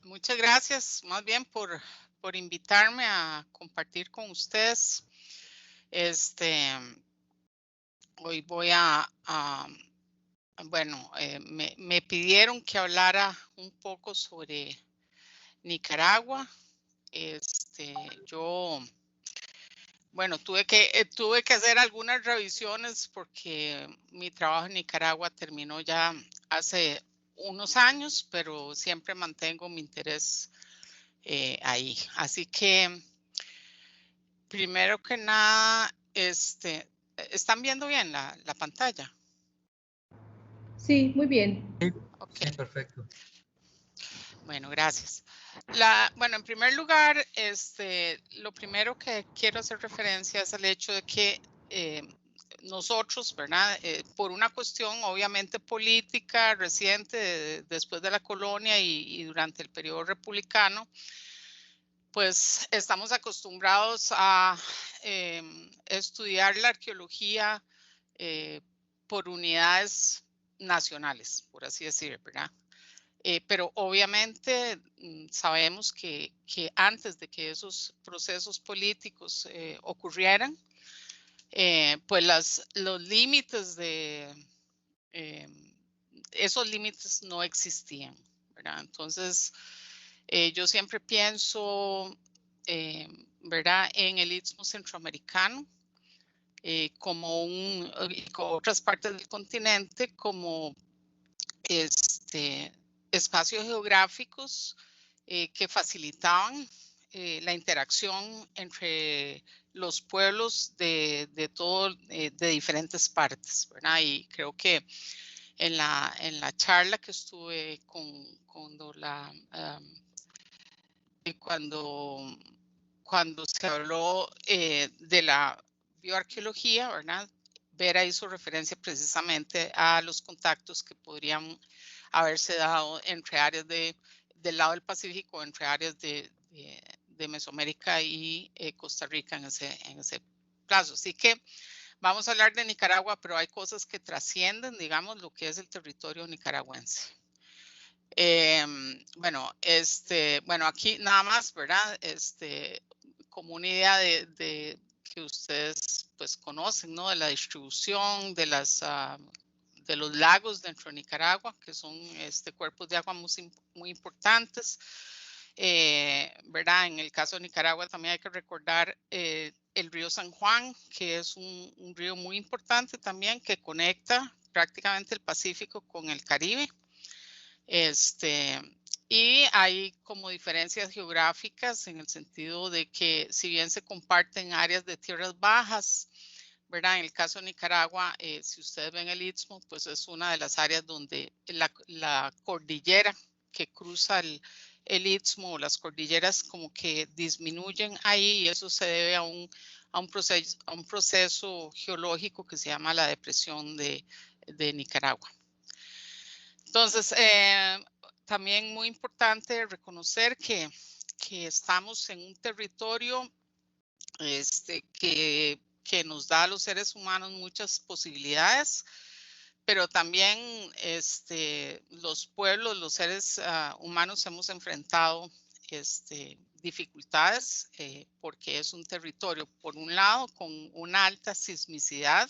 Muchas gracias más bien por invitarme a compartir con ustedes. Hoy voy bueno, me pidieron que hablara un poco sobre Nicaragua. Bueno, tuve que hacer algunas revisiones porque mi trabajo en Nicaragua terminó ya hace unos años, pero siempre mantengo mi interés ahí. Así que, primero que nada, ¿están viendo bien la pantalla? Sí, muy bien. Ok. Sí, perfecto. Bueno, gracias. Bueno, en primer lugar, lo primero que quiero hacer referencia es al hecho de que nosotros, ¿verdad? Por una cuestión obviamente política reciente, después de la colonia y durante el periodo republicano, pues estamos acostumbrados a estudiar la arqueología por unidades nacionales, por así decir, ¿verdad? Pero obviamente sabemos que antes de que esos procesos políticos ocurrieran, pues los límites esos límites no existían, ¿verdad? Entonces, yo siempre pienso, ¿verdad?, en el Istmo Centroamericano, como otras partes del continente, como espacios geográficos que facilitaban la interacción entre los pueblos de diferentes partes, ¿verdad? Y creo que en la charla que estuve cuando se habló de la bioarqueología, ¿verdad? Vera hizo referencia precisamente a los contactos que podrían haberse dado entre áreas del lado del Pacífico, entre áreas de Mesoamérica y Costa Rica en ese plazo. Así que vamos a hablar de Nicaragua, pero hay cosas que trascienden, digamos, lo que es el territorio nicaragüense. Bueno, aquí nada más, ¿verdad? Como una idea de que ustedes pues conocen, ¿no? De la distribución de los lagos dentro de Nicaragua, que son cuerpos de agua muy importantes. ¿Verdad? En el caso de Nicaragua también hay que recordar el río San Juan, que es un río muy importante también que conecta prácticamente el Pacífico con el Caribe. Y hay como diferencias geográficas en el sentido de que si bien se comparten áreas de tierras bajas, ¿verdad? En el caso de Nicaragua, si ustedes ven el Istmo, pues es una de las áreas donde la cordillera que cruza el Istmo, las cordilleras como que disminuyen ahí, y eso se debe a un proceso geológico que se llama la depresión de Nicaragua. Entonces, también muy importante reconocer que estamos en un territorio que nos da a los seres humanos muchas posibilidades, pero también los pueblos, los seres humanos hemos enfrentado dificultades porque es un territorio, por un lado, con una alta sismicidad,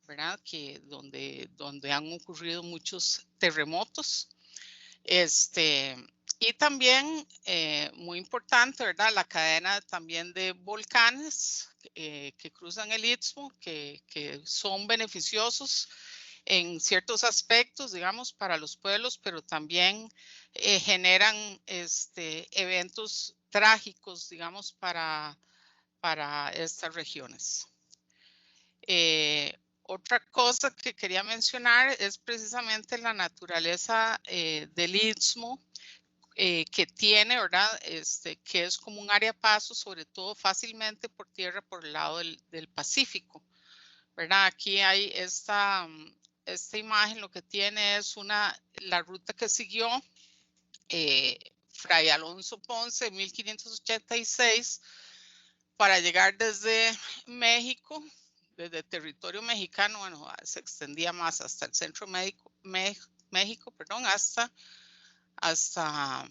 ¿verdad? Donde han ocurrido muchos terremotos. Y también, muy importante, ¿verdad? La cadena también de volcanes que cruzan el Istmo, que son beneficiosos en ciertos aspectos, digamos, para los pueblos, pero también generan eventos trágicos, digamos, para estas regiones. Otra cosa que quería mencionar es precisamente la naturaleza del Istmo que tiene, ¿verdad? Que es como un área paso, sobre todo fácilmente por tierra por el lado del Pacífico, ¿verdad? Aquí hay esta imagen, lo que tiene es la ruta que siguió Fray Alonso Ponce en 1586 para llegar desde México, desde el territorio mexicano, bueno, se extendía más hasta el centro México, perdón, hasta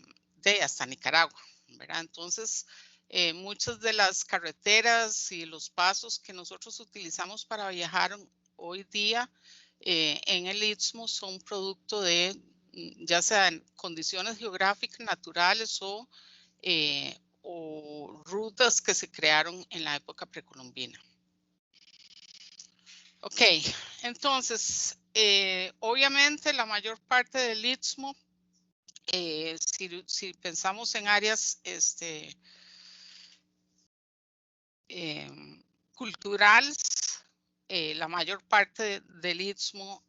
Nicaragua, ¿verdad? Entonces, muchas de las carreteras y los pasos que nosotros utilizamos para viajar hoy día en el Istmo son producto de ya sean condiciones geográficas naturales o rutas que se crearon en la época precolombina. Ok, entonces, obviamente la mayor parte del Istmo, si pensamos en áreas culturales, la mayor parte del Istmo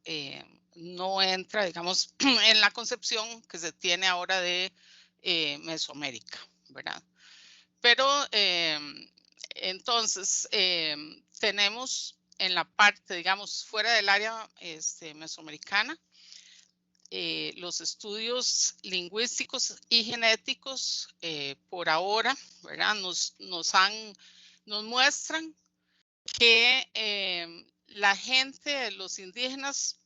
no entra, digamos, en la concepción que se tiene ahora de Mesoamérica, ¿verdad? Pero entonces tenemos en la parte, digamos, fuera del área mesoamericana, los estudios lingüísticos y genéticos por ahora, ¿verdad? Nos muestran que la gente, los indígenas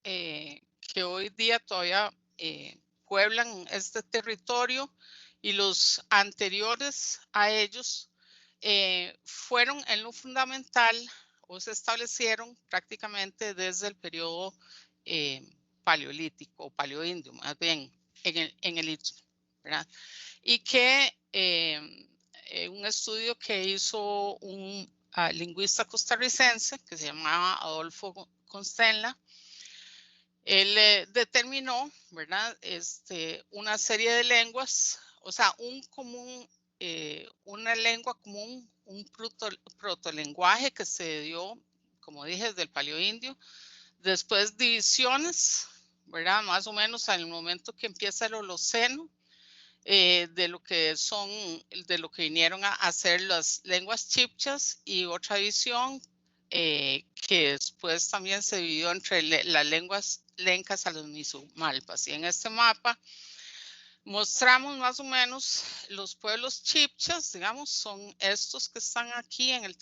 que hoy día todavía pueblan este territorio y los anteriores a ellos fueron en lo fundamental o se establecieron prácticamente desde el periodo paleolítico o paleoindio, más bien en el Istmo, ¿verdad? Y que un estudio que hizo un lingüista costarricense que se llamaba Adolfo Constenla, él determinó, ¿verdad? Una serie de lenguas, o sea, una lengua común, un protolenguaje que se dio, como dije, desde el paleoindio. Después divisiones, ¿verdad? Más o menos al momento que empieza el Holoceno, de lo que vinieron a hacer las lenguas chibchas, y otra división que después también se dividió entre las lenguas lencas a los misumalpas. Y en este mapa mostramos más o menos los pueblos chibchas, digamos, son estos que están aquí en el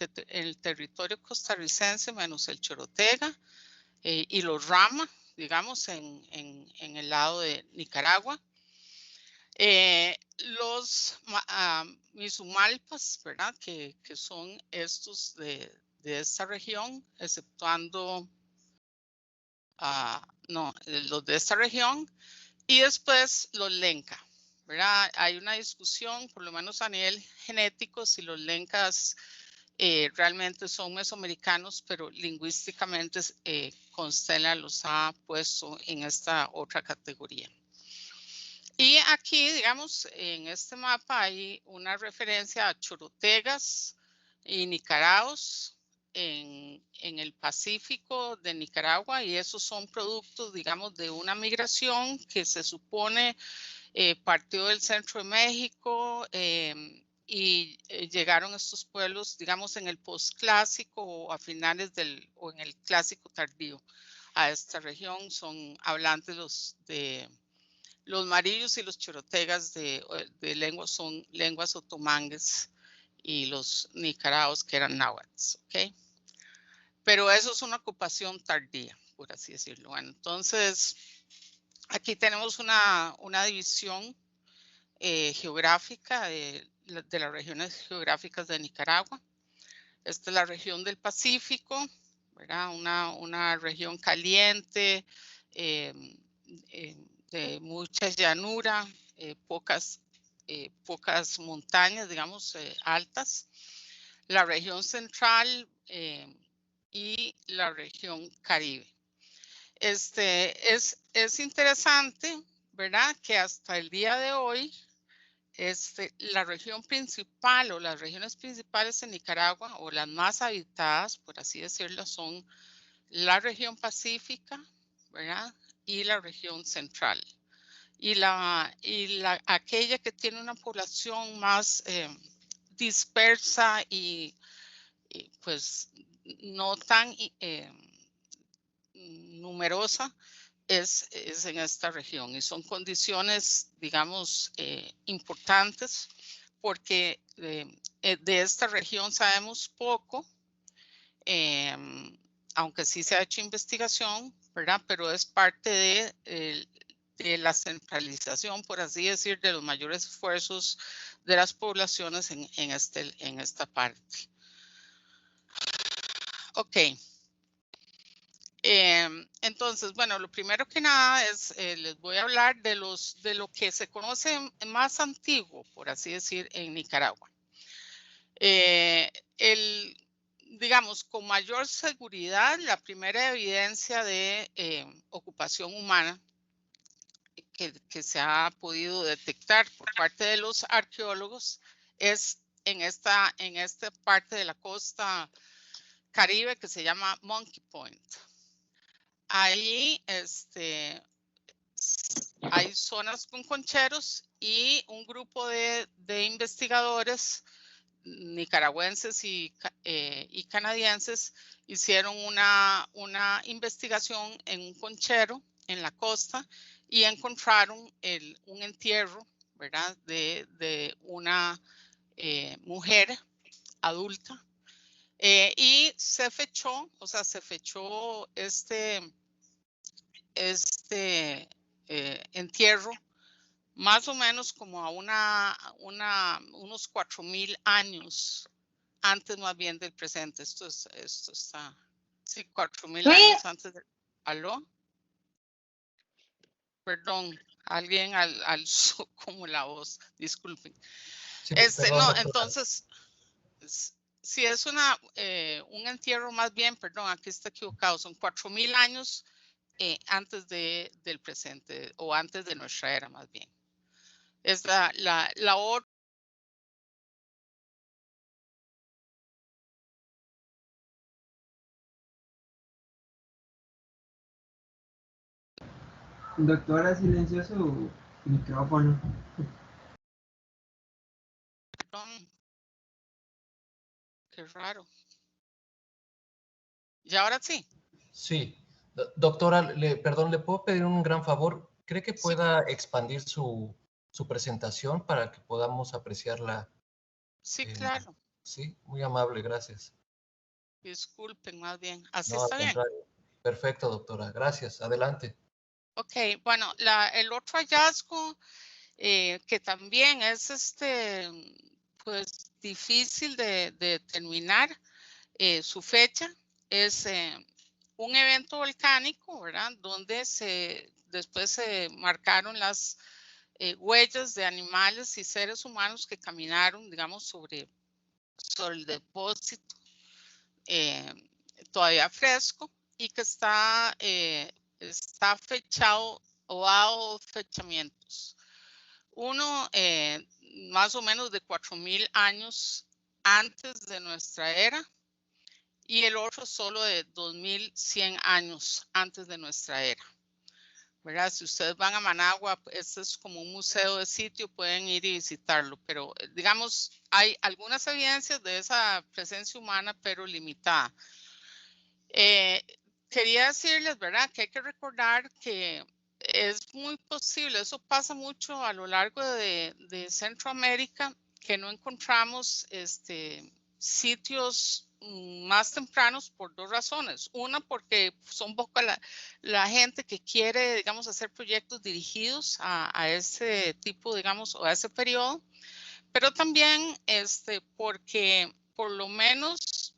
territorio costarricense, menos el Chorotega y los Rama, digamos, en el lado de Nicaragua. Los misumalpas, ¿verdad? Que son estos de esta región, exceptuando, no, los de esta región, y después los lenca, ¿verdad? Hay una discusión, por lo menos a nivel genético, si los lencas realmente son mesoamericanos, pero lingüísticamente Constella los ha puesto en esta otra categoría. Y aquí, digamos, en este mapa hay una referencia a chorotegas y nicaraos en el Pacífico de Nicaragua, y esos son productos, digamos, de una migración que se supone partió del centro de México y llegaron estos pueblos, digamos, en el postclásico o a finales o en el clásico tardío a esta región. Son hablantes los marillos y los chorotegas de lenguas son lenguas otomangues, y los nicaraos que eran náhuatl, ¿ok? Pero eso es una ocupación tardía, por así decirlo. Bueno, entonces, aquí tenemos una división geográfica de las regiones geográficas de Nicaragua. Esta es la región del Pacífico, ¿verdad? Una región caliente, de mucha llanura, pocas montañas, digamos, altas. La región central y la región Caribe. Es interesante, ¿verdad? Que hasta el día de hoy, la región principal o las regiones principales en Nicaragua, o las más habitadas, por así decirlo, son la región pacífica, ¿verdad? Y la región central. Y aquella que tiene una población más dispersa y pues no tan numerosa es en esta región, y son condiciones, digamos, importantes, porque de esta región sabemos poco, aunque sí se ha hecho investigación, ¿verdad? Pero es parte la centralización, por así decir, de los mayores esfuerzos de las poblaciones en esta parte. Ok. Entonces, bueno, lo primero que nada es, les voy a hablar de lo que se conoce más antiguo, por así decir, en Nicaragua. Digamos, con mayor seguridad, la primera evidencia de ocupación humana que se ha podido detectar por parte de los arqueólogos es en esta parte de la costa Caribe que se llama Monkey Point. Ahí hay zonas con concheros y un grupo de investigadores nicaragüenses y canadienses hicieron una investigación en un conchero en la costa y encontraron un entierro, ¿verdad? De una mujer adulta y se fechó, o sea, se fechó este entierro más o menos como a unos 4.000 años antes más bien del presente. Esto está, sí, 4.000 años antes de... ¿Aló? Perdón, alguien alzó como la voz, disculpen. Sí, perdón, no, doctora. Entonces, si es un entierro más bien, perdón, aquí está equivocado, son 4.000 años antes del presente o antes de nuestra era más bien. Es la otra. Doctora, silenció su micrófono. Perdón. Qué raro. ¿Y ahora sí? Sí. Doctora, perdón, ¿le puedo pedir un gran favor? ¿Cree que Sí. pueda expandir su presentación para que podamos apreciarla? Sí, claro. Sí, muy amable, gracias. Disculpen, más bien. ¿Así No, al está bien? contrario. Perfecto, doctora. Gracias. Adelante. Ok, bueno, el otro hallazgo que también es pues difícil de determinar su fecha es un evento volcánico, ¿verdad? Donde después se marcaron las huellas de animales y seres humanos que caminaron, digamos, sobre el depósito todavía fresco y que está fechado o ha dado fechamientos. Uno más o menos de 4.000 años antes de nuestra era y el otro solo de 2.100 años antes de nuestra era. ¿Verdad? Si ustedes van a Managua, este es como un museo de sitio, pueden ir y visitarlo, pero digamos, hay algunas evidencias de esa presencia humana, pero limitada. Quería decirles, ¿verdad?, que hay que recordar que es muy posible, eso pasa mucho a lo largo de Centroamérica, que no encontramos sitios más tempranos por dos razones. Una, porque son poco la gente que quiere, digamos, hacer proyectos dirigidos a ese tipo, digamos, o a ese periodo, pero también porque por lo menos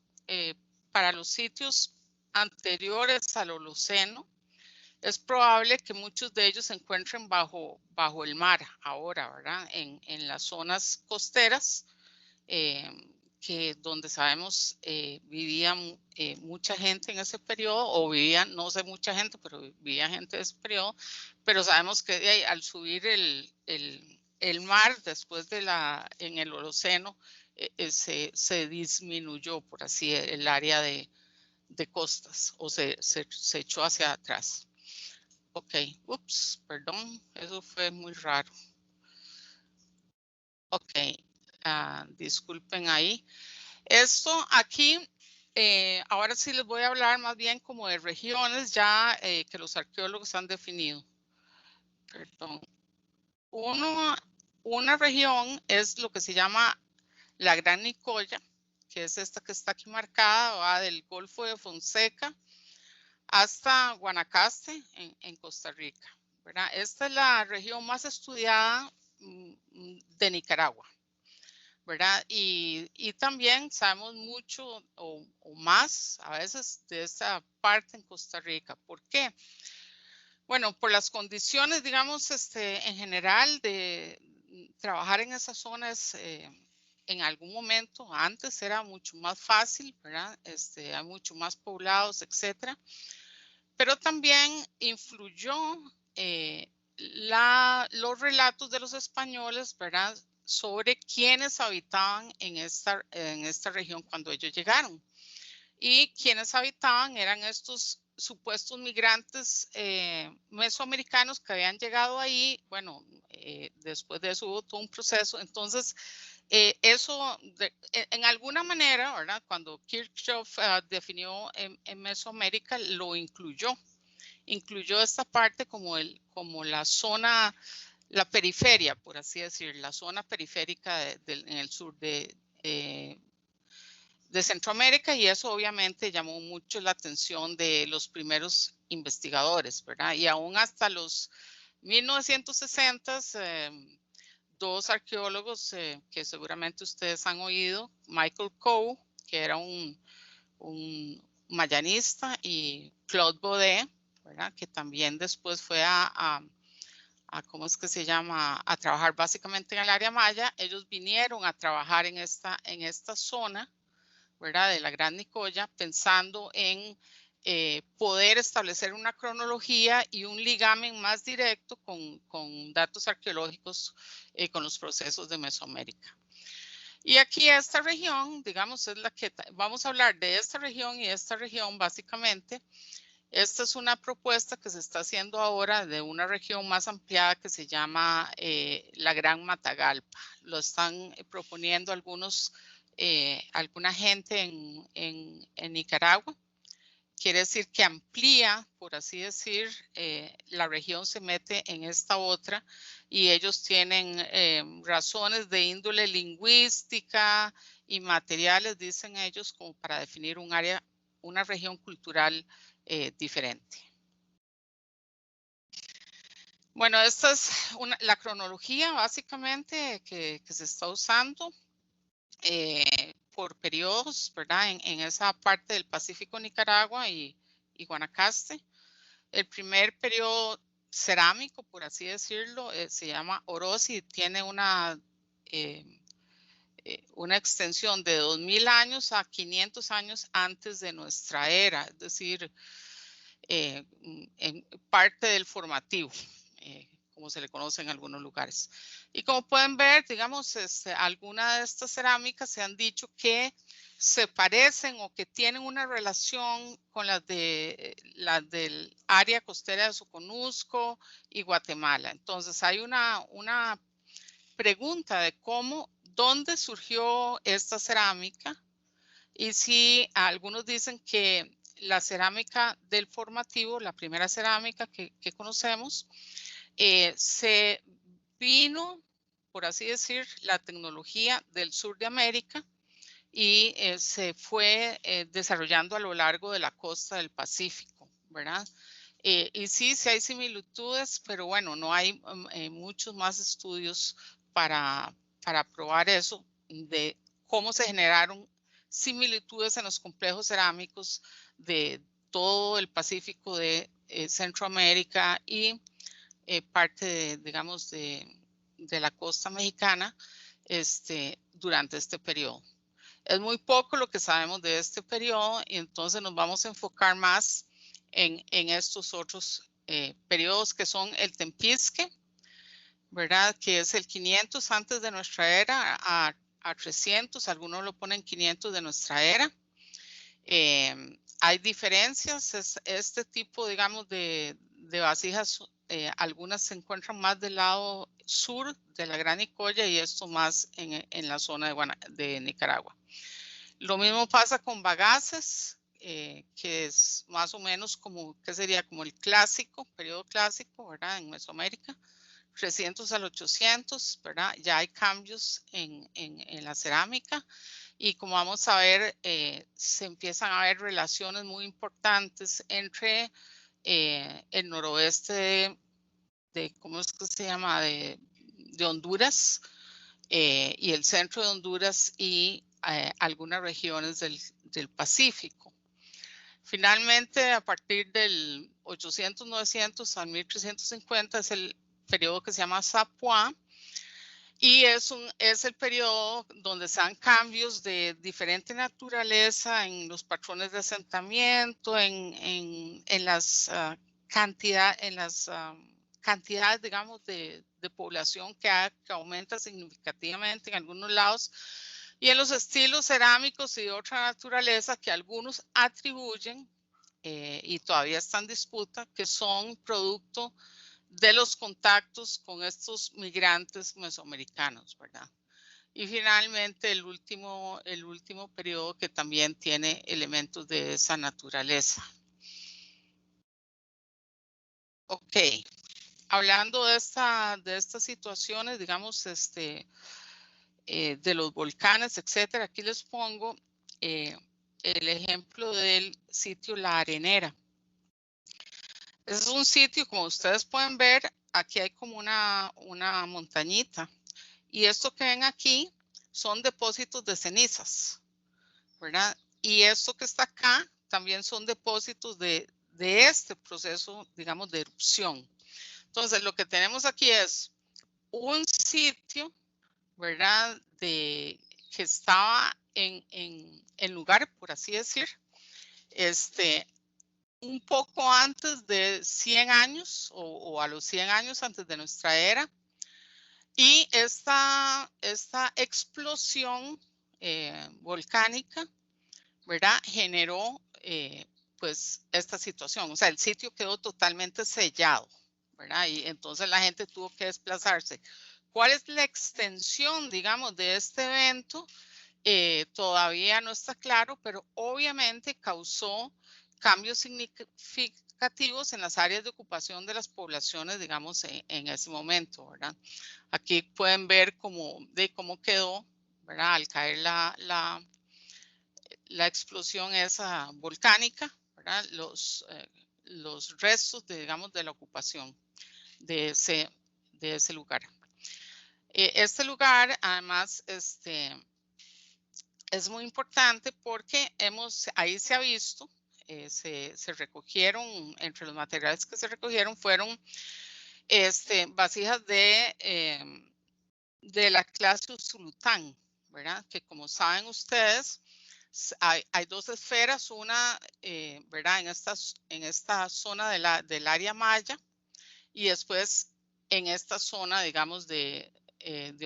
para los sitios anteriores al Holoceno, es probable que muchos de ellos se encuentren bajo el mar ahora, ¿verdad? En las zonas costeras, donde sabemos vivía mucha gente en ese periodo, o vivían, no sé mucha gente, pero vivía gente en ese periodo, pero sabemos que al subir el mar después en el Holoceno, se disminuyó, por así, el área de costas, o se echó hacia atrás. Ok, ups, perdón, eso fue muy raro. Ok, disculpen ahí. Esto aquí, ahora sí les voy a hablar más bien como de regiones ya que los arqueólogos han definido. Perdón. Una región es lo que se llama la Gran Nicoya, que es esta que está aquí marcada, va del Golfo de Fonseca hasta Guanacaste en Costa Rica, ¿verdad? Esta es la región más estudiada de Nicaragua, ¿verdad? Y también sabemos mucho o más a veces de esta parte en Costa Rica. ¿Por qué? Bueno, por las condiciones, digamos, en general de trabajar en esas zonas, en algún momento, antes era mucho más fácil, ¿verdad? Hay mucho más poblados, etcétera. Pero también influyó los relatos de los españoles, ¿verdad? Sobre quienes habitaban en esta región cuando ellos llegaron. Y quienes habitaban eran estos supuestos migrantes mesoamericanos que habían llegado ahí. Bueno, después de eso hubo todo un proceso. Entonces, eso en alguna manera, ¿verdad? Cuando Kirchhoff definió en Mesoamérica, lo incluyó esta parte como la zona, la periferia, por así decir, la zona periférica en el sur de Centroamérica, y eso obviamente llamó mucho la atención de los primeros investigadores, ¿verdad? Y aún hasta los 1960, dos arqueólogos que seguramente ustedes han oído, Michael Coe, que era un mayanista, y Claude Baudet, ¿verdad? Que también después fue ¿cómo es que se llama? A trabajar básicamente en el área maya. Ellos vinieron a trabajar en esta zona, ¿verdad? De la Gran Nicoya, pensando en poder establecer una cronología y un ligamen más directo con datos arqueológicos, con los procesos de Mesoamérica. Y aquí esta región, digamos, es la que vamos a hablar de esta región y esta región básicamente. Esta es una propuesta que se está haciendo ahora de una región más ampliada que se llama la Gran Matagalpa. Lo están proponiendo alguna gente en Nicaragua. Quiere decir que amplía, por así decir, la región se mete en esta otra, y ellos tienen razones de índole lingüística y materiales, dicen ellos, como para definir un área, una región cultural diferente. Bueno, esta es la cronología básicamente que se está usando por periodos, ¿verdad? En esa parte del Pacífico, Nicaragua y Guanacaste. El primer periodo cerámico, por así decirlo, se llama Oroz y tiene una extensión de 2000 años a 500 años antes de nuestra era, es decir, en parte del formativo, como se le conoce en algunos lugares. Y como pueden ver, digamos, algunas de estas cerámicas se han dicho que se parecen o que tienen una relación con las del área costera de Soconusco y Guatemala. Entonces hay una pregunta de dónde surgió esta cerámica, y si algunos dicen que la cerámica del formativo, la primera cerámica que conocemos, se vino, por así decir, la tecnología del sur de América y se fue desarrollando a lo largo de la costa del Pacífico, ¿verdad? Y sí hay similitudes, pero bueno, no hay muchos más estudios para probar eso, de cómo se generaron similitudes en los complejos cerámicos de todo el Pacífico de Centroamérica y parte, digamos, de la costa mexicana durante este periodo. Es muy poco lo que sabemos de este periodo, y entonces nos vamos a enfocar más en estos otros periodos, que son el Tempisque, ¿verdad? Que es el 500 antes de nuestra era a 300, algunos lo ponen 500 de nuestra era. Hay diferencias, este tipo, digamos, de vasijas, algunas se encuentran más del lado sur de la Gran Nicoya y esto más en la zona de Nicaragua. Lo mismo pasa con bagaces, que es más o menos como, ¿qué sería? Como el clásico, periodo clásico, ¿verdad? En Mesoamérica, 300 al 800, ¿verdad? Ya hay cambios en la cerámica, y como vamos a ver, se empiezan a ver relaciones muy importantes entre el noroeste ¿cómo es que se llama? De Honduras y el centro de Honduras y algunas regiones del Pacífico. Finalmente, a partir del 800-900 al 1350 es el periodo que se llama Sapua, y es el periodo donde se dan cambios de diferente naturaleza en los patrones de asentamiento, en las cantidades, digamos, de población que aumenta significativamente en algunos lados, y en los estilos cerámicos y de otra naturaleza que algunos atribuyen, y todavía está en disputa, que son producto de los contactos con estos migrantes mesoamericanos, ¿verdad? Y finalmente el último periodo que también tiene elementos de esa naturaleza. Ok, hablando de estas situaciones, digamos, de los volcanes, etcétera, aquí les pongo el ejemplo del sitio La Arenera. Es un sitio, como ustedes pueden ver, aquí hay como una montañita. Y esto que ven aquí son depósitos de cenizas, ¿verdad? Y esto que está acá también son depósitos de este proceso, digamos, de erupción. Entonces, lo que tenemos aquí es un sitio, ¿verdad? Que estaba en lugar, por así decir, un poco antes de 100 años o a los 100 años antes de nuestra era. Y esta explosión volcánica, ¿verdad? Generó pues esta situación. O sea, el sitio quedó totalmente sellado, ¿verdad? Y entonces la gente tuvo que desplazarse. ¿Cuál es la extensión, digamos, de este evento? Todavía no está claro, pero obviamente causó cambios significativos en las áreas de ocupación de las poblaciones, digamos, en ese momento, ¿verdad? Aquí pueden ver cómo quedó, ¿verdad? Al caer la explosión esa volcánica, ¿verdad? Los restos, digamos, de la ocupación de ese lugar. Este lugar, además, es muy importante porque ahí se ha visto, se recogieron, entre los materiales que se recogieron fueron vasijas de la clase Usulután, ¿verdad? Que como saben ustedes, hay dos esferas, una, ¿verdad? En esta zona del área maya y después en esta zona, digamos, de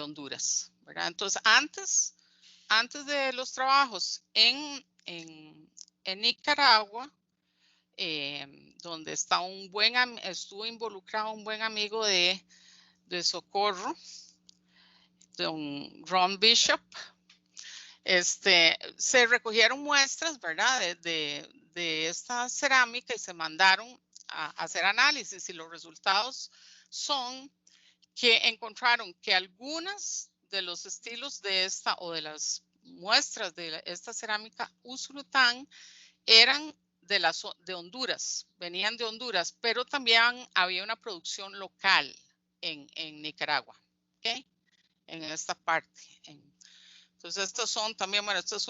Honduras, ¿verdad? Entonces, antes de los trabajos en Nicaragua, donde estuvo involucrado un buen amigo de Socorro, don Ron Bishop, se recogieron muestras, ¿verdad? De esta cerámica y se mandaron a hacer análisis, y los resultados son que encontraron que algunas de los estilos de esta o de las muestras de esta cerámica Usulután eran de Honduras, venían de Honduras, pero también había una producción local en Nicaragua, ¿ok? En esta parte. Entonces, estos son también, bueno, esto es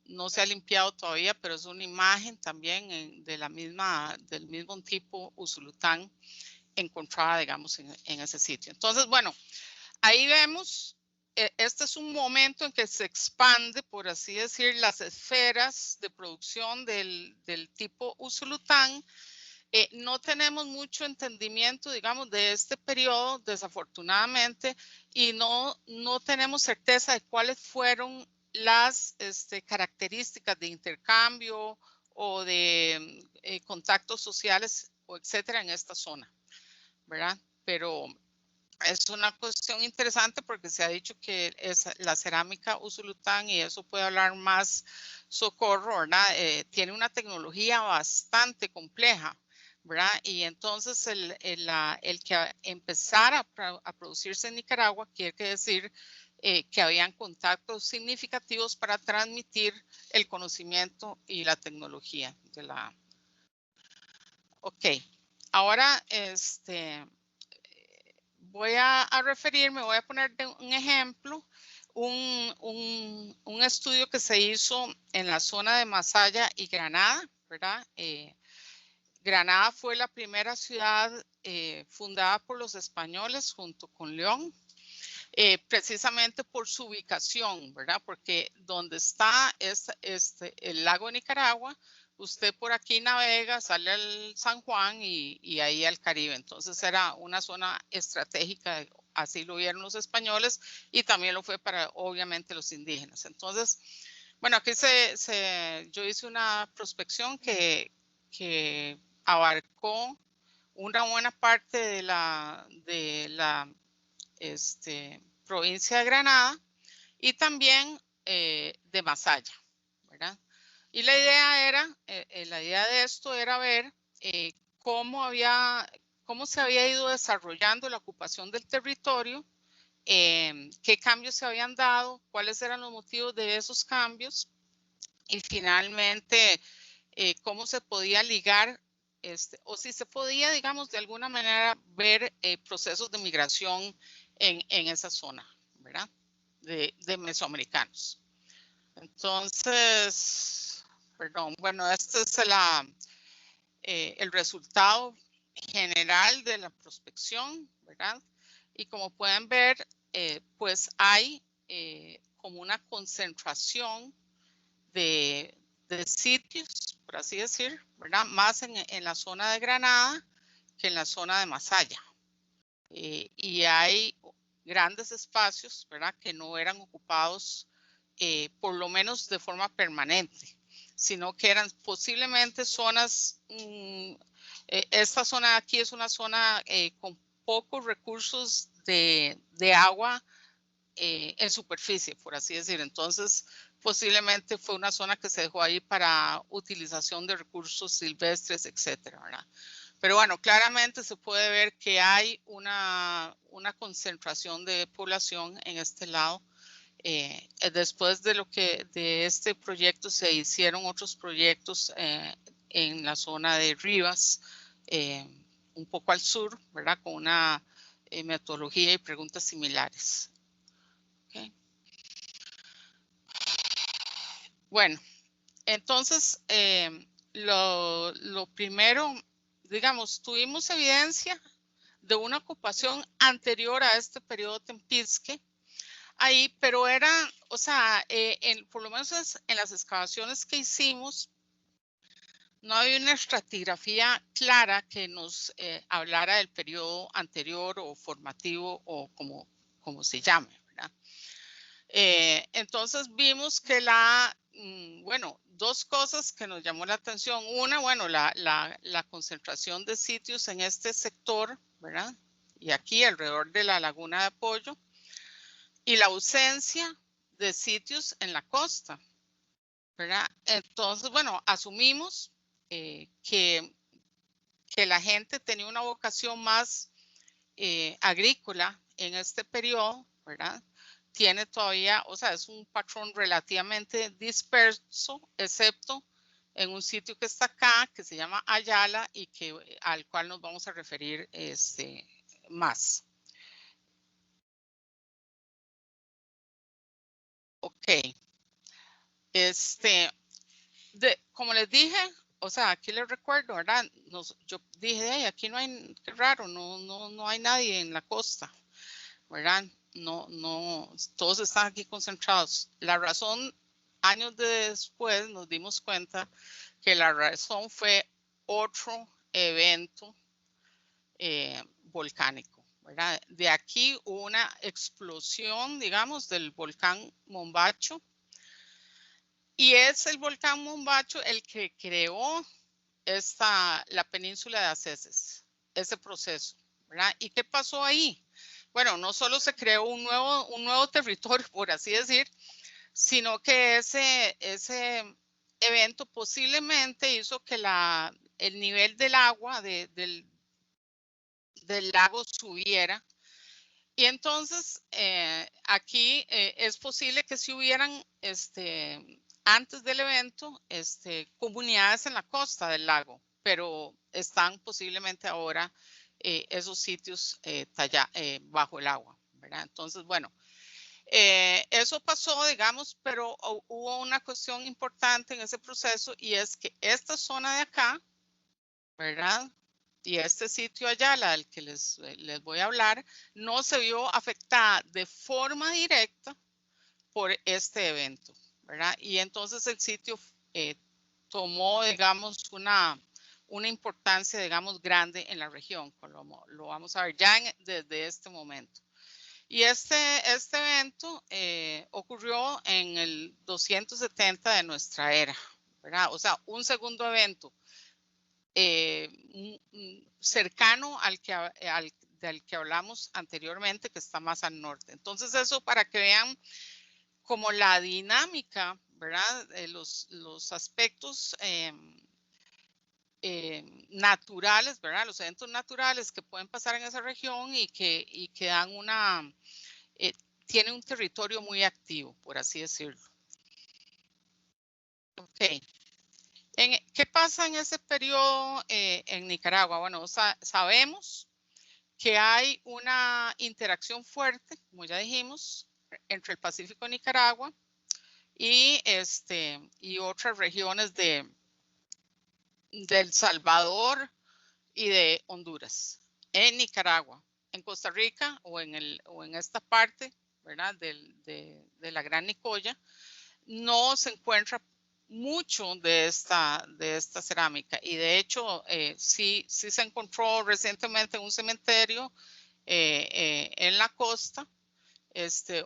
no se ha limpiado todavía, pero es una imagen también del mismo tipo Usulután encontrada, digamos, en ese sitio. Entonces, bueno, ahí vemos, este es un momento en que se expande, por así decir, las esferas de producción del tipo Usulután. No tenemos mucho entendimiento, digamos, de este periodo, desafortunadamente, y no tenemos certeza de cuáles fueron las características de intercambio o de contactos sociales, o etcétera, en esta zona, ¿verdad? Pero es una cuestión interesante porque se ha dicho que es la cerámica Usulután, y eso puede hablar más Socorro, ¿verdad? Tiene una tecnología bastante compleja, ¿verdad? Y entonces el que empezara a producirse en Nicaragua quiere decir que habían contactos significativos para transmitir el conocimiento y la tecnología de la... Ok. ahora voy a referirme, voy a poner un ejemplo, un estudio que se hizo en la zona de Masaya y Granada, ¿verdad? Granada fue la primera ciudad fundada por los españoles junto con León, precisamente por su ubicación, ¿verdad? Porque donde está el lago de Nicaragua, usted por aquí navega, sale al San Juan y ahí al Caribe. Entonces era una zona estratégica, así lo vieron los españoles y también lo fue para, obviamente, los indígenas. Entonces, bueno, aquí yo hice una prospección que abarcó una buena parte de la provincia de Granada y también de Masaya, ¿verdad? Y la idea de esto era ver cómo se había ido desarrollando la ocupación del territorio, qué cambios se habían dado, cuáles eran los motivos de esos cambios y finalmente cómo se podía ligar o si se podía, digamos, de alguna manera ver procesos de migración en esa zona, ¿verdad? De mesoamericanos. Entonces, perdón, bueno, este es el resultado general de la prospección, ¿verdad? Y como pueden ver, pues hay como una concentración de sitios, por así decir, ¿verdad? Más en la zona de Granada que en la zona de Masaya. Y hay grandes espacios, ¿verdad? Que no eran ocupados por lo menos de forma permanente, sino que eran posiblemente zonas, esta zona de aquí es una zona con pocos recursos de agua en superficie, por así decir. Entonces, posiblemente fue una zona que se dejó ahí para utilización de recursos silvestres, etcétera, ¿verdad? Pero bueno, claramente se puede ver que hay una concentración de población en este lado. Después de este proyecto se hicieron otros proyectos en la zona de Rivas, un poco al sur, ¿verdad? Con una metodología y preguntas similares. Okay. Bueno, entonces lo primero, digamos, tuvimos evidencia de una ocupación anterior a este periodo Tempisque ahí, pero era, o sea, por lo menos en las excavaciones que hicimos, no había una estratigrafía clara que nos hablara del periodo anterior o formativo o como se llame, ¿verdad? Entonces vimos que bueno, dos cosas que nos llamó la atención. Una, bueno, la concentración de sitios en este sector, ¿verdad? Y aquí alrededor de la laguna de Apoyo. Y la ausencia de sitios en la costa, ¿verdad? Entonces, bueno, asumimos que la gente tenía una vocación más agrícola en este periodo, ¿verdad? Tiene todavía, o sea, es un patrón relativamente disperso, excepto en un sitio que está acá, que se llama Ayala y al cual nos vamos a referir más. Ok. Como les dije, o sea, aquí les recuerdo, ¿verdad? Yo dije, hey, aquí no hay, qué raro, no hay nadie en la costa, ¿verdad? No, todos están aquí concentrados. La razón, años después nos dimos cuenta que la razón fue otro evento volcánico, ¿verdad? De aquí hubo una explosión, digamos, del volcán Mombacho. Y es el volcán Mombacho el que creó la península de Acesses, ese proceso, ¿verdad? ¿Y qué pasó ahí? Bueno, no solo se creó un nuevo territorio, por así decir, sino que ese evento posiblemente hizo que el nivel del agua del lago subiera. Y entonces aquí es posible que si hubieran antes del evento comunidades en la costa del lago, pero están posiblemente ahora esos sitios bajo el agua, ¿verdad? Entonces, bueno, eso pasó, digamos, pero hubo una cuestión importante en ese proceso y es que esta zona de acá, ¿verdad? Y este sitio allá, del que les voy a hablar, no se vio afectada de forma directa por este evento, ¿verdad? Y entonces el sitio tomó, digamos, una importancia, digamos, grande en la región. Lo vamos a ver ya desde este momento. Y este evento ocurrió en el 270 de nuestra era, ¿verdad? O sea, un segundo evento cercano del que hablamos anteriormente, que está más al norte. Entonces, eso para que vean como la dinámica, ¿verdad? Los aspectos naturales, ¿verdad? Los eventos naturales que pueden pasar en esa región y que dan tiene un territorio muy activo, por así decirlo. Ok. ¿Qué pasa en ese periodo en Nicaragua? Bueno, sabemos que hay una interacción fuerte, como ya dijimos, entre el Pacífico de Nicaragua y otras regiones de El Salvador y de Honduras. En Nicaragua, en Costa Rica o en esta parte, ¿verdad? De la Gran Nicoya, no se encuentra mucho de esta cerámica y de hecho sí se encontró recientemente en un cementerio en la costa,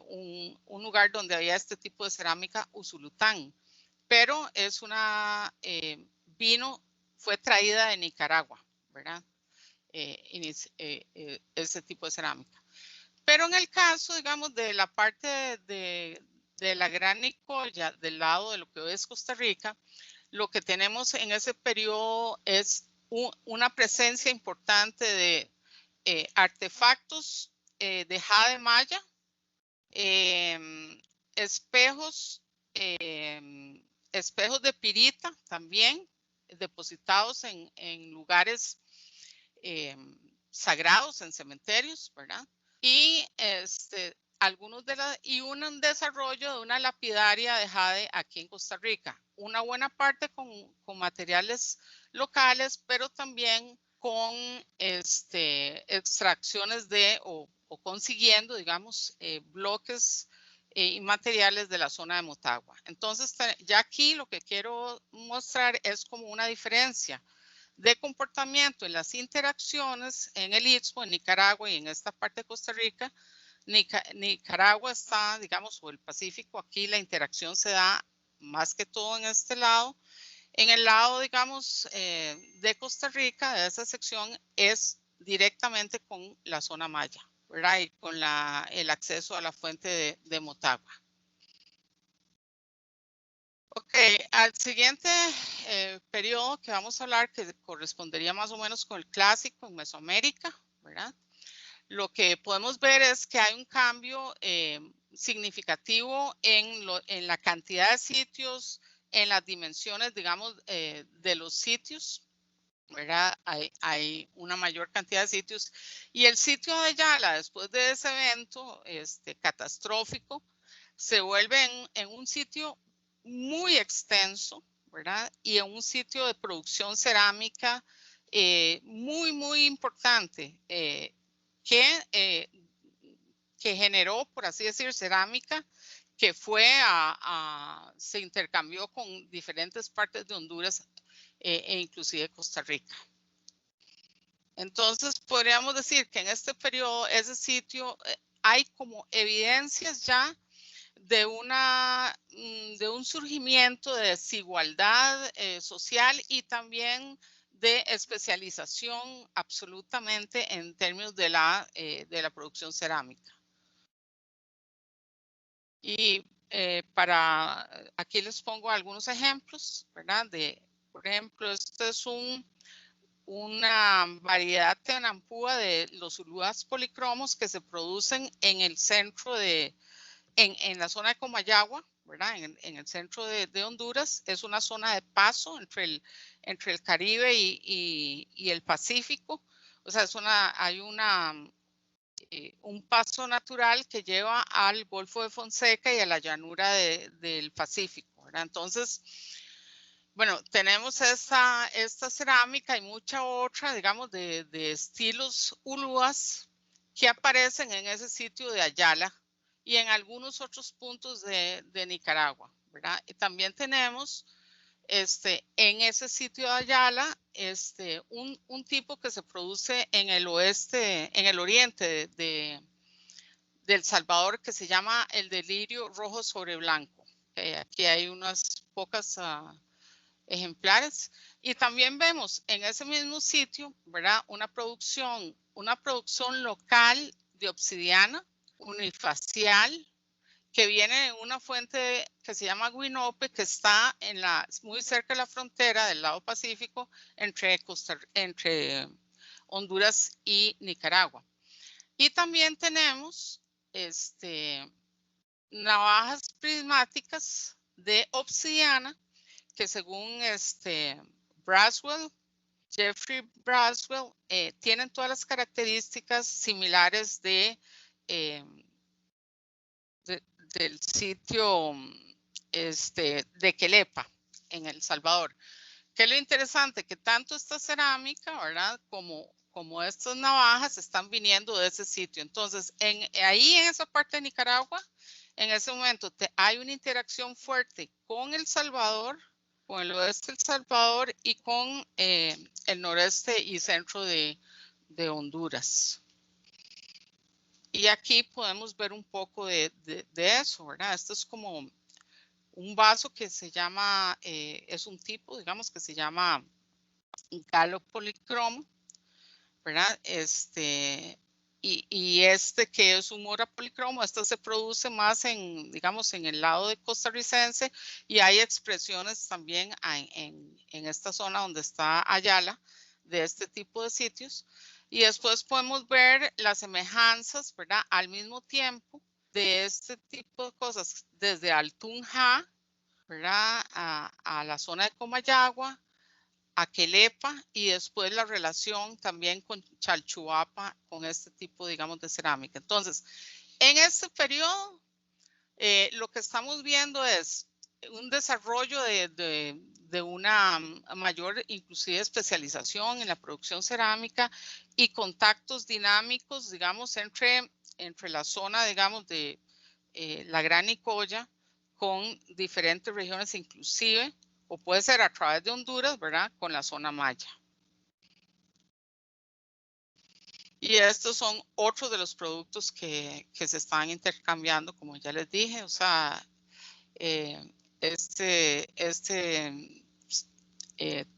un lugar donde había este tipo de cerámica usulután, pero es fue traída de Nicaragua, ¿verdad? Ese tipo de cerámica. Pero en el caso, digamos, de la parte de la Gran Nicoya, del lado de lo que hoy es Costa Rica, lo que tenemos en ese periodo es una presencia importante de artefactos de jade maya, espejos de pirita también, depositados en lugares sagrados, en cementerios, ¿verdad? Y un desarrollo de una lapidaria de jade aquí en Costa Rica. Una buena parte con materiales locales, pero también con extracciones o consiguiendo, digamos, bloques y materiales de la zona de Motagua. Entonces, ya aquí lo que quiero mostrar es como una diferencia de comportamiento en las interacciones en el Istmo, en Nicaragua y en esta parte de Costa Rica. Nicaragua está, digamos, o el Pacífico, aquí la interacción se da más que todo en este lado. En el lado, digamos, de Costa Rica, de esa sección, es directamente con la zona maya, ¿verdad? Y con el acceso a la fuente de Motagua. Ok, al siguiente periodo que vamos a hablar, que correspondería más o menos con el clásico en Mesoamérica, ¿verdad? Lo que podemos ver es que hay un cambio significativo en la cantidad de sitios, en las dimensiones, digamos, de los sitios, ¿verdad? Hay una mayor cantidad de sitios. Y el sitio de Yala, después de ese evento catastrófico, se vuelve en un sitio muy extenso, ¿verdad? Y en un sitio de producción cerámica muy, muy importante, que generó, por así decir, cerámica, que se intercambió con diferentes partes de Honduras e inclusive Costa Rica. Entonces, podríamos decir que en este periodo, ese sitio, hay como evidencias ya de un surgimiento de desigualdad social y también de especialización absolutamente en términos de la producción cerámica. Y aquí les pongo algunos ejemplos, ¿verdad? Por ejemplo, este es una variedad tenampúa de los ulúas policromos que se producen en el centro en la zona de Comayagua, ¿verdad? En el centro de Honduras. Es una zona de paso entre el Caribe y el Pacífico. O sea, hay un paso natural que lleva al Golfo de Fonseca y a la llanura del Pacífico, ¿verdad? Entonces, bueno, tenemos esta cerámica y mucha otra, digamos, de estilos ulúas que aparecen en ese sitio de Ayala y en algunos otros puntos de Nicaragua, ¿verdad? Y también tenemos en ese sitio de Ayala, un tipo que se produce en el oriente de El Salvador, que se llama el delirio rojo sobre blanco. Aquí hay unas pocas ejemplares. Y también vemos en ese mismo sitio, ¿verdad? Una producción local de obsidiana unifacial, que viene de una fuente que se llama Guinope, que está muy cerca de la frontera del lado Pacífico entre Honduras y Nicaragua. Y también tenemos navajas prismáticas de obsidiana, que según Jeffrey Braswell, tienen todas las características similares del sitio de Quelepa, en El Salvador. ¿Qué es lo interesante? Que tanto esta cerámica, ¿verdad? Como estas navajas están viniendo de ese sitio. Entonces, ahí en esa parte de Nicaragua, en ese momento hay una interacción fuerte con El Salvador, con el oeste de El Salvador y con el noreste y centro de Honduras. Y aquí podemos ver un poco de eso, ¿verdad? Esto es como un vaso que se llama, es un tipo, digamos, que se llama galopolicromo, ¿verdad? Y que es un mora policromo, esto se produce más digamos, en el lado de costarricense, y hay expresiones también en esta zona donde está Ayala de este tipo de sitios. Y después podemos ver las semejanzas, ¿verdad? Al mismo tiempo de este tipo de cosas, desde Altunja, ¿verdad? A la zona de Comayagua, a Quelepa, y después la relación también con Chalchuapa, con este tipo, digamos, de cerámica. Entonces, en este periodo, lo que estamos viendo es un desarrollo de una mayor, inclusive, especialización en la producción cerámica y contactos dinámicos, digamos, entre la zona, digamos, de la Gran Nicoya con diferentes regiones, inclusive, o puede ser a través de Honduras, ¿verdad? Con la zona maya. Y estos son otros de los productos que se están intercambiando, como ya les dije. O sea,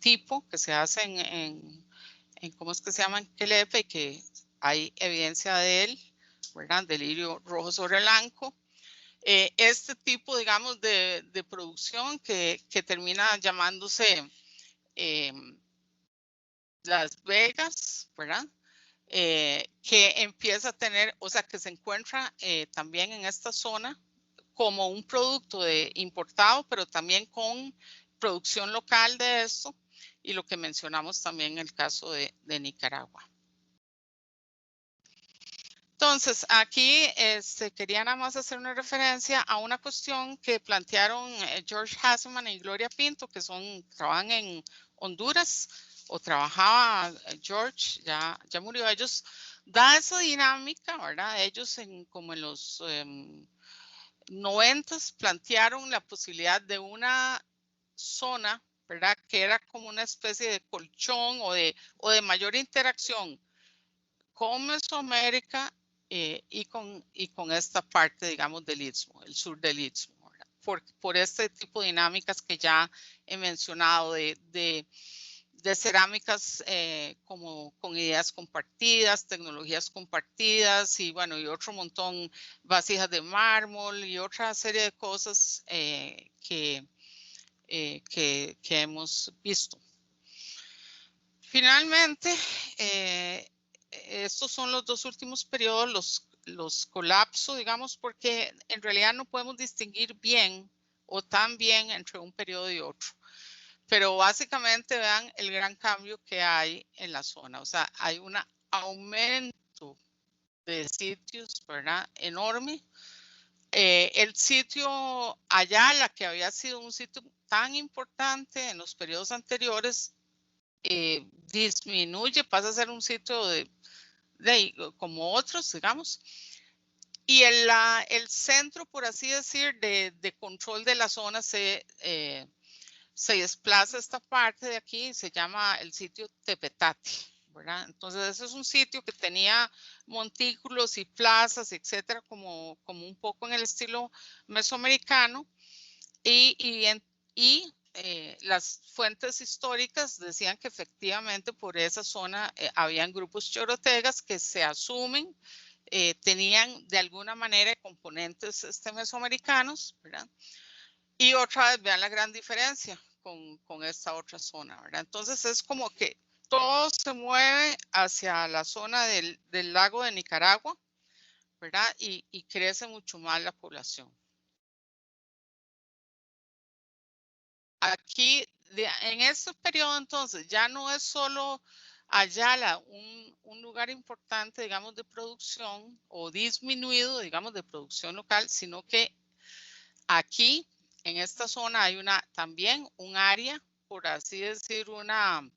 tipo que se hace en ¿cómo es que se llama? En Quelepa, y que hay evidencia de él, ¿verdad? Delirio rojo sobre blanco. Este tipo, digamos, de producción que termina llamándose Las Vegas, ¿verdad? Que empieza a tener, o sea, que se encuentra también en esta zona como un producto importado, pero también con producción local de esto, y lo que mencionamos también en el caso de Nicaragua. Entonces, aquí quería nada más hacer una referencia a una cuestión que plantearon George Hasselman y Gloria Pinto, que trabajan en Honduras, o trabajaba George, ya murió. Ellos da esa dinámica, ¿verdad? Ellos como en los 90s plantearon la posibilidad de una zona, ¿verdad? Que era como una especie de colchón o de mayor interacción con Mesoamérica y con esta parte, digamos, del Istmo, el sur del Istmo, por este tipo de dinámicas que ya he mencionado de cerámicas como con ideas compartidas, tecnologías compartidas, y bueno, y otro montón, vasijas de mármol y otra serie de cosas que hemos visto. Finalmente, estos son los dos últimos periodos, los colapso, digamos, porque en realidad no podemos distinguir bien o también entre un periodo y otro. Pero básicamente vean el gran cambio que hay en la zona. O sea, hay un aumento de sitios, ¿verdad? Enorme. El sitio Ayala, que había sido un sitio tan importante en los periodos anteriores, disminuye, pasa a ser un sitio como otros, digamos. Y el centro, por así decir, de control de la zona se desplaza a esta parte de aquí, se llama el sitio Tepetate, ¿verdad? Entonces, ese es un sitio que tenía montículos y plazas, etcétera, como un poco en el estilo mesoamericano. Y las fuentes históricas decían que efectivamente por esa zona habían grupos chorotegas que se asumen tenían de alguna manera componentes mesoamericanos, ¿verdad? Y otra vez vean la gran diferencia con esta otra zona, ¿verdad? Entonces es como que todo se mueve hacia la zona del lago de Nicaragua, ¿verdad? Y crece mucho más la población. Aquí, en este periodo, entonces, ya no es solo Ayala un lugar importante, digamos, de producción o disminuido, digamos, de producción local, sino que aquí, en esta zona, hay también un área, por así decir, una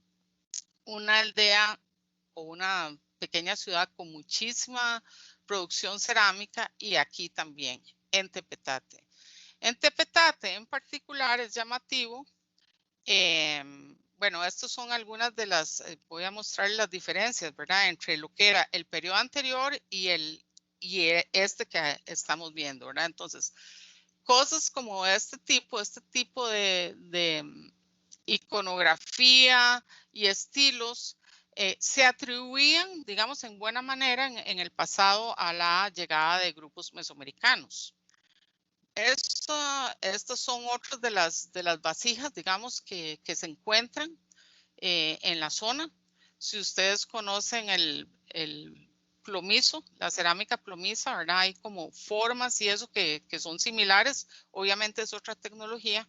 aldea o una pequeña ciudad con muchísima producción cerámica y aquí también, en Tepetate. En Tepetate, en particular, es llamativo. Bueno, estas son algunas de las, voy a mostrar las diferencias, ¿verdad? Entre lo que era el periodo anterior y este que estamos viendo, ¿verdad? Entonces, cosas como este tipo de iconografía y estilos se atribuían, digamos, en buena manera en el pasado a la llegada de grupos mesoamericanos. Estas son otras de las vasijas, digamos, que se encuentran en la zona. Si ustedes conocen el plomizo, la cerámica plomiza, ¿verdad? Hay como formas y eso que son similares. Obviamente es otra tecnología.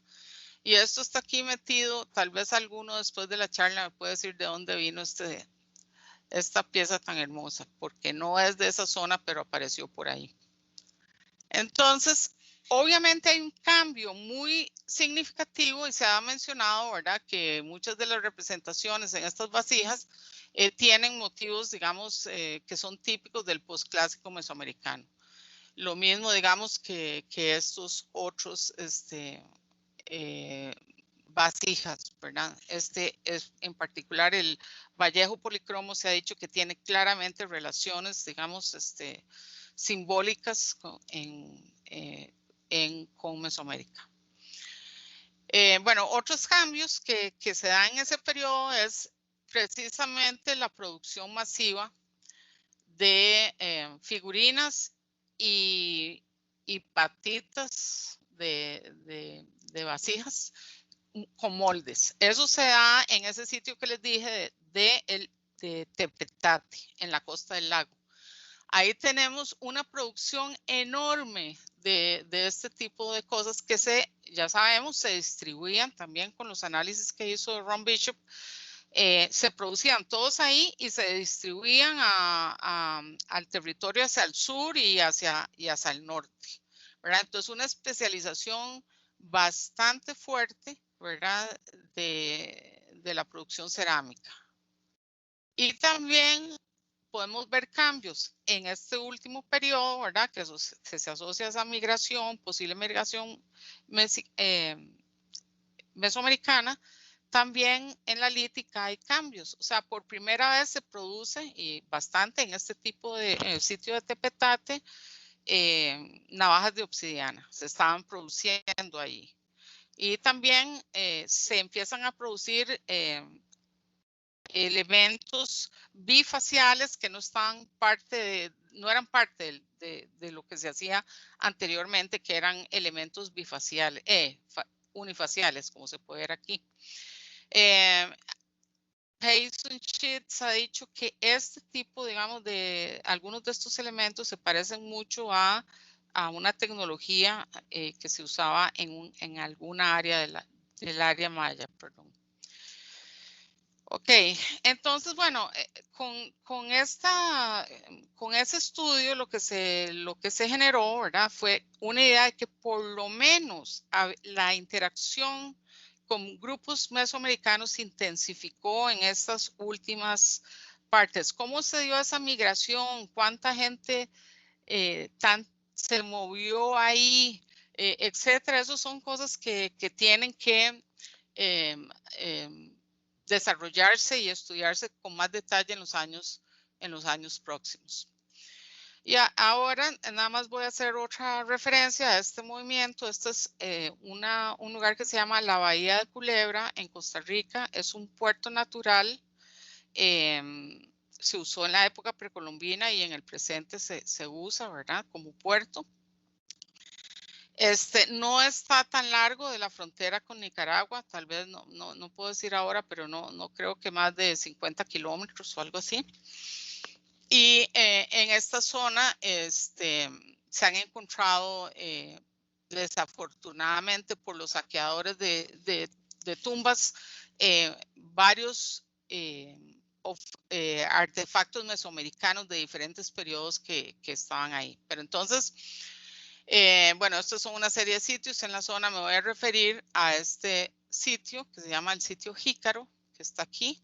Y esto está aquí metido. Tal vez alguno después de la charla me puede decir de dónde vino esta pieza tan hermosa, porque no es de esa zona, pero apareció por ahí. Entonces, obviamente hay un cambio muy significativo y se ha mencionado, ¿verdad? Que muchas de las representaciones en estas vasijas tienen motivos, digamos, que son típicos del posclásico mesoamericano. Lo mismo, digamos, que estos otros vasijas, ¿verdad? Es en particular el Vallejo policromo se ha dicho que tiene claramente relaciones, digamos, simbólicas con Mesoamérica. Bueno, otros cambios que se dan en ese periodo es precisamente la producción masiva de figurinas y patitas de vasijas con moldes. Eso se da en ese sitio que les dije de Tepetate, en la costa del lago. Ahí tenemos una producción enorme de este tipo de cosas que ya sabemos, se distribuían también con los análisis que hizo Ron Bishop. Se producían todos ahí y se distribuían al territorio hacia el sur y hacia el norte, ¿verdad? Entonces, una especialización bastante fuerte, ¿verdad? De la producción cerámica. Y también podemos ver cambios en este último periodo, ¿verdad? Que se asocia a esa migración, posible migración mesoamericana. También en la lítica hay cambios. O sea, por primera vez se produce, y bastante en este tipo en el sitio de Tepetate, navajas de obsidiana. Se estaban produciendo ahí. Y también se empiezan a producir elementos bifaciales que no eran parte de lo que se hacía anteriormente, que eran elementos bifaciales, unifaciales, como se puede ver aquí. Payson Sheets ha dicho que este tipo, digamos, de algunos de estos elementos se parecen mucho a a una tecnología que se usaba en alguna área del área maya, perdón. Ok, entonces, bueno, con ese estudio lo que se generó, ¿verdad? Fue una idea de que por lo menos la interacción con grupos mesoamericanos se intensificó en estas últimas partes. ¿Cómo se dio esa migración? ¿Cuánta gente se movió ahí? Etcétera. Esas son cosas que tienen que desarrollarse y estudiarse con más detalle en los años próximos. Y ahora nada más voy a hacer otra referencia a este movimiento. Este es un lugar que se llama la Bahía de Culebra en Costa Rica. Es un puerto natural. Se usó en la época precolombina y en el presente se usa, ¿verdad? Como puerto. No está tan largo de la frontera con Nicaragua, tal vez no puedo decir ahora, pero no creo que más de 50 kilómetros o algo así. Y en esta zona se han encontrado, desafortunadamente por los saqueadores de tumbas, varios artefactos mesoamericanos de diferentes periodos que estaban ahí. Pero entonces, bueno, estos son una serie de sitios en la zona. Me voy a referir a este sitio que se llama el sitio Jícaro, que está aquí,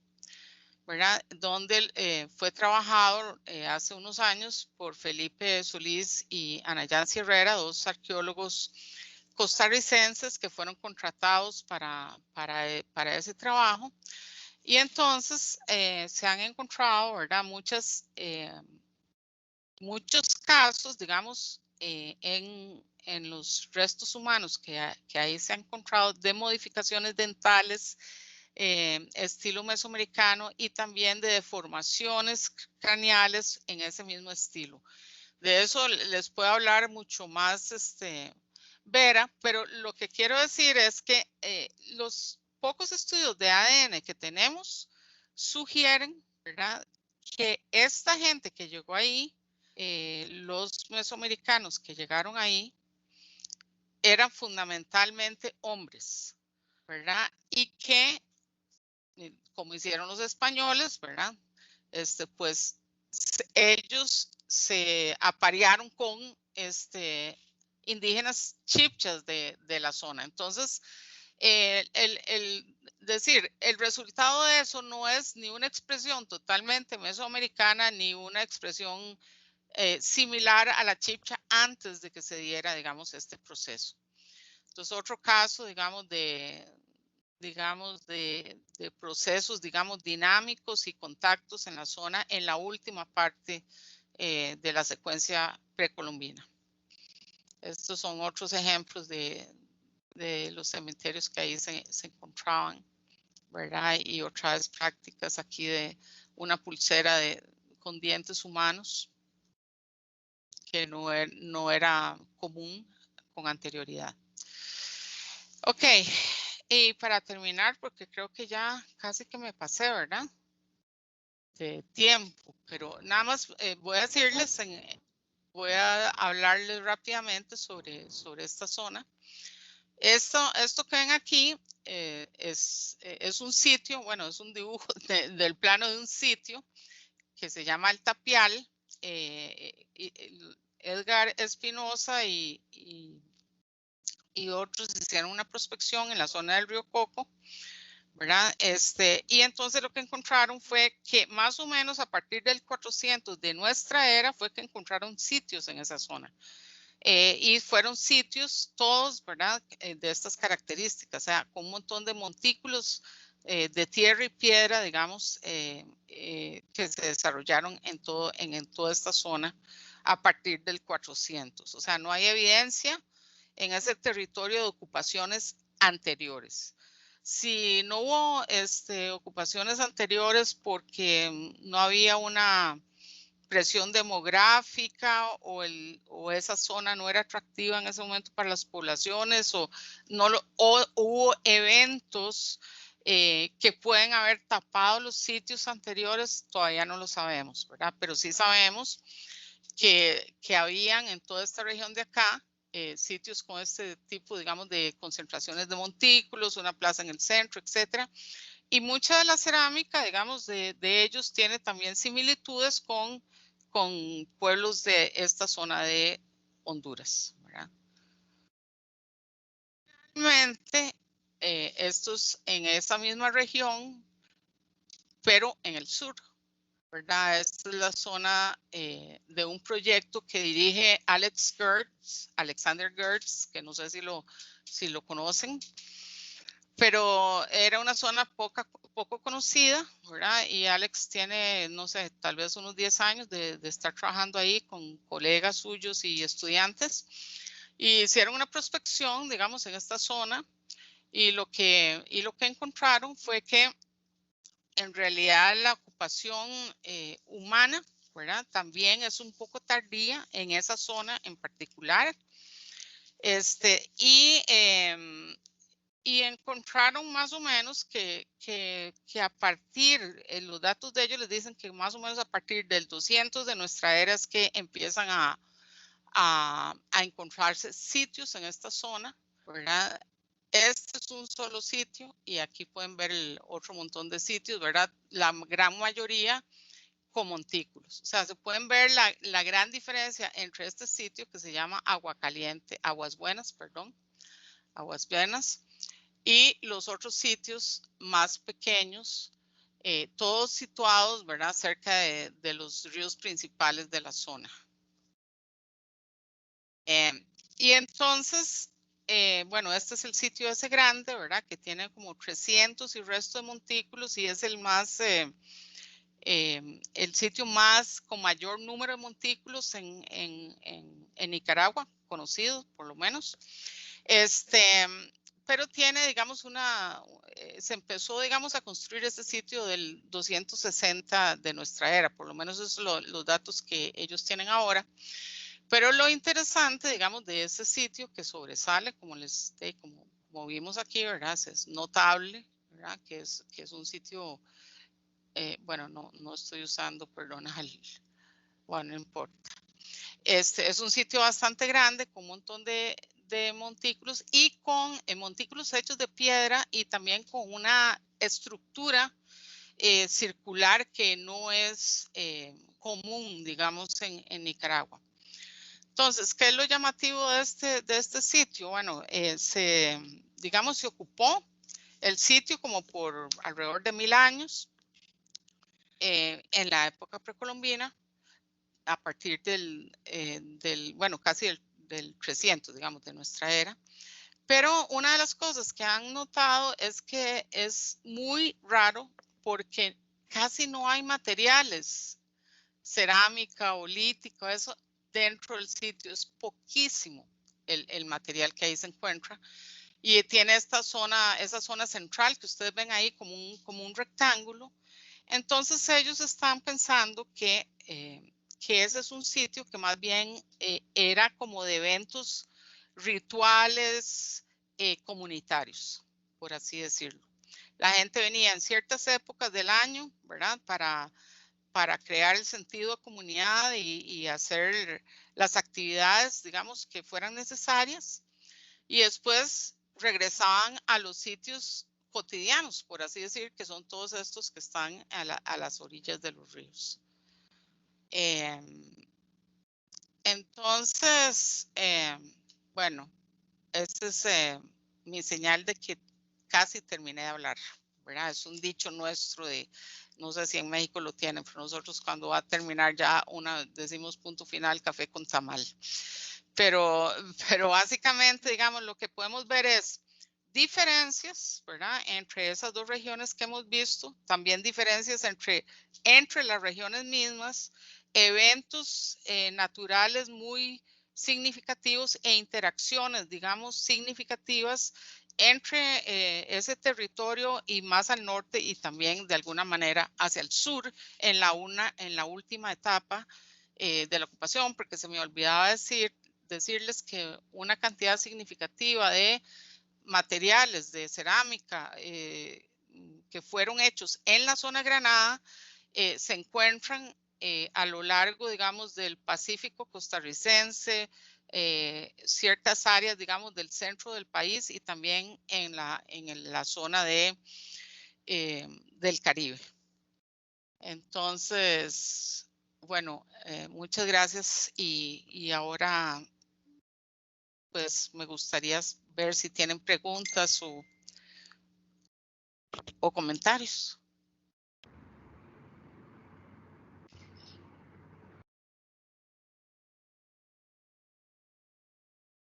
¿verdad? Donde fue trabajado hace unos años por Felipe Solís y Ana Yancy Herrera, dos arqueólogos costarricenses que fueron contratados para ese trabajo. Y entonces se han encontrado, ¿verdad? Muchos casos, digamos, en los restos humanos que ahí se han encontrado de modificaciones dentales, estilo mesoamericano, y también de deformaciones craneales en ese mismo estilo. De eso les puedo hablar mucho más Vera, pero lo que quiero decir es que los pocos estudios de ADN que tenemos sugieren, ¿verdad?, que esta gente que llegó ahí, los mesoamericanos que llegaron ahí, eran fundamentalmente hombres, ¿verdad? Y que, como hicieron los españoles, ¿verdad? Pues ellos se aparearon con indígenas chibchas de la zona. Entonces, decir, el resultado de eso no es ni una expresión totalmente mesoamericana, ni una expresión similar a la chibcha antes de que se diera, digamos, este proceso. Entonces, otro caso, digamos, de procesos, digamos, dinámicos y contactos en la zona en la última parte de la secuencia precolombina. Estos son otros ejemplos de los cementerios que ahí se encontraban, ¿verdad? Y otras prácticas aquí de una pulsera con dientes humanos que no era común con anterioridad. Ok, y para terminar, porque creo que ya casi que me pasé, ¿verdad?, de tiempo, pero nada más voy a decirles, voy a hablarles rápidamente sobre esta zona. Esto que ven aquí es un sitio, bueno, es un dibujo del plano de un sitio que se llama El Tapial. Edgar Espinosa y otros hicieron una prospección en la zona del río Coco, ¿verdad? Y entonces lo que encontraron fue que más o menos a partir del 400 de nuestra era fue que encontraron sitios en esa zona. Y fueron sitios todos, ¿verdad?, de estas características, o sea, con un montón de montículos de tierra y piedra, digamos, que se desarrollaron en toda esta zona a partir del 400. O sea, no hay evidencia en ese territorio de ocupaciones anteriores. Si no hubo ocupaciones anteriores porque no había una presión demográfica o esa zona no era atractiva en ese momento para las poblaciones, o hubo eventos que pueden haber tapado los sitios anteriores, todavía no lo sabemos, ¿verdad? Pero sí sabemos que habían en toda esta región de acá, sitios con este tipo, digamos, de concentraciones de montículos, una plaza en el centro, etcétera. Y mucha de la cerámica, digamos, de ellos tiene también similitudes con pueblos de esta zona de Honduras, ¿verdad? Realmente, estos en esa misma región, pero en el sur, ¿verdad? Esta es la zona de un proyecto que dirige Alexander Gertz, que no sé si lo conocen, pero era una zona poco conocida, ¿verdad? Y Alex tiene, no sé, tal vez unos 10 años de estar trabajando ahí con colegas suyos y estudiantes. Y hicieron una prospección, digamos, en esta zona, y lo que encontraron fue que en realidad la ocupación humana, ¿verdad? También es un poco tardía en esa zona en particular. Y encontraron más o menos que a partir, los datos de ellos les dicen que más o menos a partir del 200 de nuestra era es que empiezan a encontrarse sitios en esta zona, ¿verdad? Este es un solo sitio y aquí pueden ver el otro montón de sitios, ¿verdad? La gran mayoría con montículos. O sea, se pueden ver la gran diferencia entre este sitio que se llama Aguas Buenas, y los otros sitios más pequeños, todos situados, ¿verdad? Cerca de los ríos principales de la zona. Y entonces, bueno, este es el sitio ese grande, ¿verdad? Que tiene como 300 y resto de montículos y es el más, el sitio más con mayor número de montículos en Nicaragua, conocido por lo menos. Pero tiene, digamos, se empezó, digamos, a construir este sitio del 260 de nuestra era, por lo menos esos son los datos que ellos tienen ahora. Pero lo interesante, digamos, de ese sitio que sobresale, como vimos aquí, ¿verdad? Es notable, ¿verdad? Que es un sitio, bueno, no estoy usando, perdona, bueno, no importa. Es un sitio bastante grande con un montón de montículos y con montículos hechos de piedra y también con una estructura circular que no es común, digamos, en Nicaragua. Entonces, ¿qué es lo llamativo de este sitio? Bueno, digamos, se ocupó el sitio como por alrededor de 1000 años en la época precolombina, a partir bueno, casi del 300, digamos, de nuestra era. Pero una de las cosas que han notado es que es muy raro porque casi no hay materiales, cerámica o lítico, eso dentro del sitio. Es poquísimo el material que ahí se encuentra. Y tiene esa zona central que ustedes ven ahí como un rectángulo. Entonces ellos están pensando que ese es un sitio que más bien era como de eventos rituales comunitarios, por así decirlo. La gente venía en ciertas épocas del año, ¿verdad? Para crear el sentido de comunidad y hacer las actividades, digamos, que fueran necesarias. Y después regresaban a los sitios cotidianos, por así decir, que son todos estos que están a las orillas de los ríos. Entonces, bueno, esta es mi señal de que casi terminé de hablar, ¿verdad? Es un dicho nuestro no sé si en México lo tienen, pero nosotros cuando va a terminar ya decimos punto final, café con tamal. Pero básicamente, digamos, lo que podemos ver es diferencias, ¿verdad? Entre esas dos regiones que hemos visto, también diferencias entre las regiones mismas, eventos naturales muy significativos e interacciones, digamos, significativas entre ese territorio y más al norte y también de alguna manera hacia el sur en la última etapa de la ocupación, porque se me olvidaba decirles que una cantidad significativa de materiales de cerámica que fueron hechos en la zona Granada se encuentran a lo largo, digamos, del Pacífico costarricense, ciertas áreas, digamos, del centro del país y también en la zona del Caribe. Entonces, bueno, muchas gracias y ahora pues me gustaría ver si tienen preguntas o comentarios.